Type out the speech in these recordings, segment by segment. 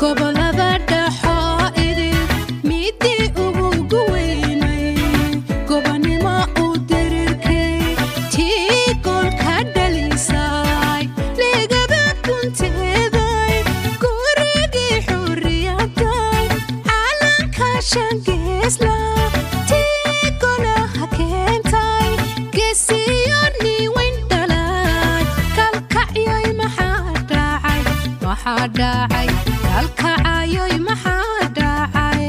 gobolada dhaxo idil midii ugu weynay gobanimo u dirirkay tii goolka dhalisay legada kunteeday gurigii xurriyaday calanka shangeesla tii golaha keentay geesiyoni weyn dhalay kalkacyoy maxaa dhacay kalkacayoy maxaa dhacay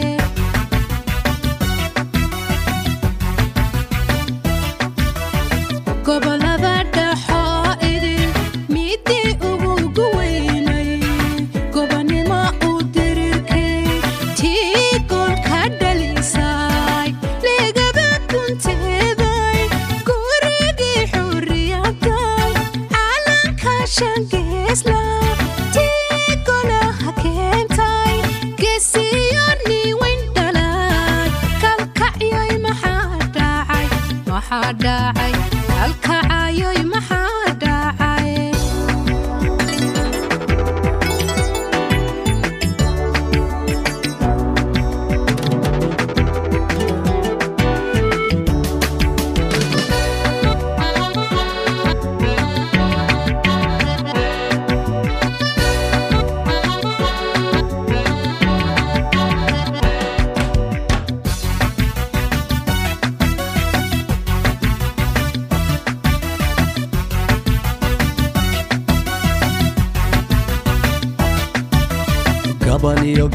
gobolada dhaxo idil midii ugu weynay gobanimo u dirirkay tii goolka dhalisay legada kunteeday gurigii xurriyaday calanka shangeesla dhacay kalkacayoy maxaa dhacay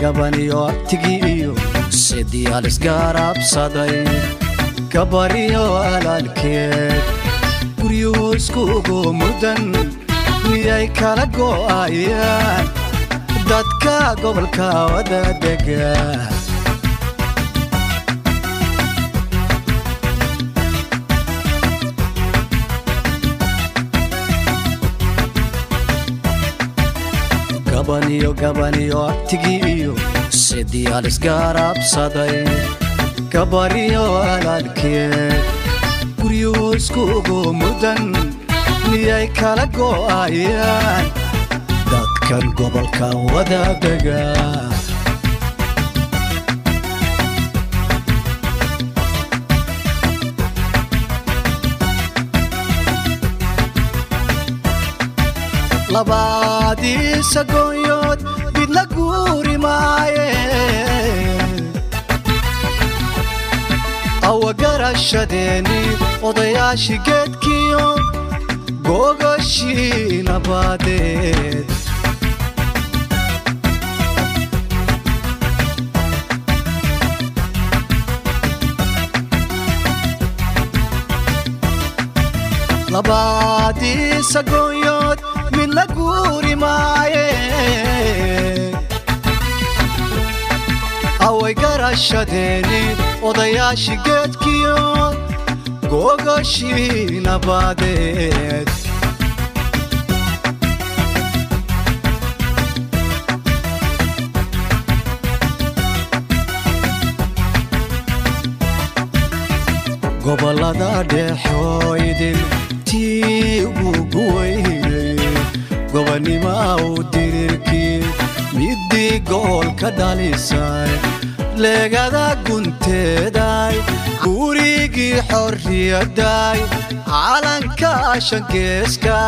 gabaniyo abtigiiyo sidii alisgaarabsaday gabariyo alaalkeed guryuhu iskugu mudan miyay kala go'ayaan dadka gobolka wada dega gabaniyo abtigiiyo sidii alisgaarabsaday gabariyo alaalkeed guryuhu iskugu mudan miyay kala go'ayaan dadkan gobolka wada dega labadii sagoonyood mid la guuri maaye awa garashadeeni odayaashii geedkiyo googashii nabadeed labadii sagoonyood mid la guuri maaye away garashadeeni odayaashii geedkiyo googashii nabadeed gobolada dhaxo idil tii ugu weynay gobanimo u dirirkii midii goolka dhalisay legada gunteeday gurigii xorriyaday calanka shangeeska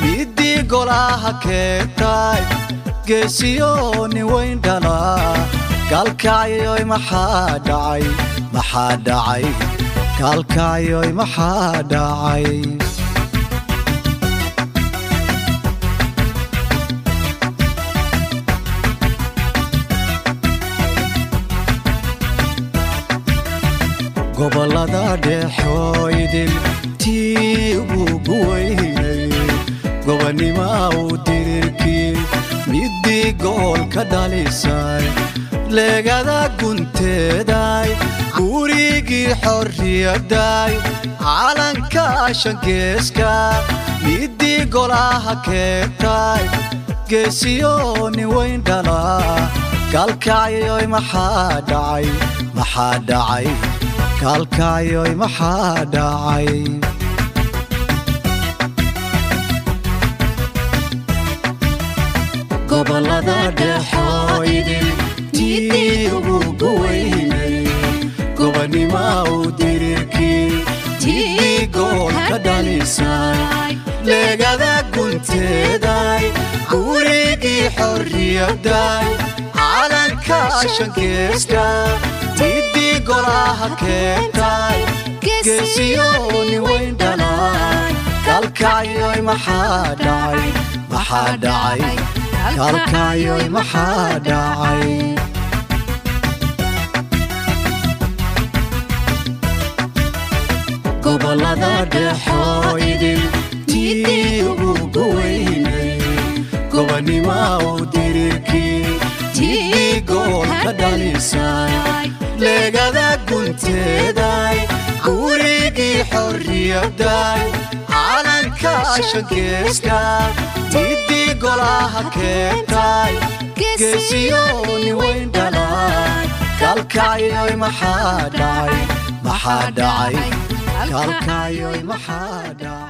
midii golaha keentay geesiyoni weyn dhala kalkacayoy maxaa dhacay kalkacayoy maxaa dhacay gobolada dhaxo idil tii ugu weynay gobanimo u dirirkii midii goolka dhalisay legada gunteeday gurigii xorriyaday calanka shangeeska midii golaha keentay geesiyoni weyn dhala kalkacayoy maxaa dhacay kalkacayoy maxaa dhacay gobolada dhaxo midii ugu weynay gobonimo u dirirkii tidii gool ka dhalisay leegada gunteeday gurigii xorriyadday calanka shangeeska tidii golaha keentay geesiyooni weyn dhalay kalkacyoy maxaa dhacay kalkacyoy maxaa dhacay gobolada dhexoo idil tidii ugu weynay gobonimo u dirirkii tidii gool ka dhalisay leegada gunteeday gurigii xorriyadday calanka shangeeska tidii golaha keentay geesiyooni weyn dhalay kalkacyoy maxaa dhacay kalkacyoy maxaa dhacay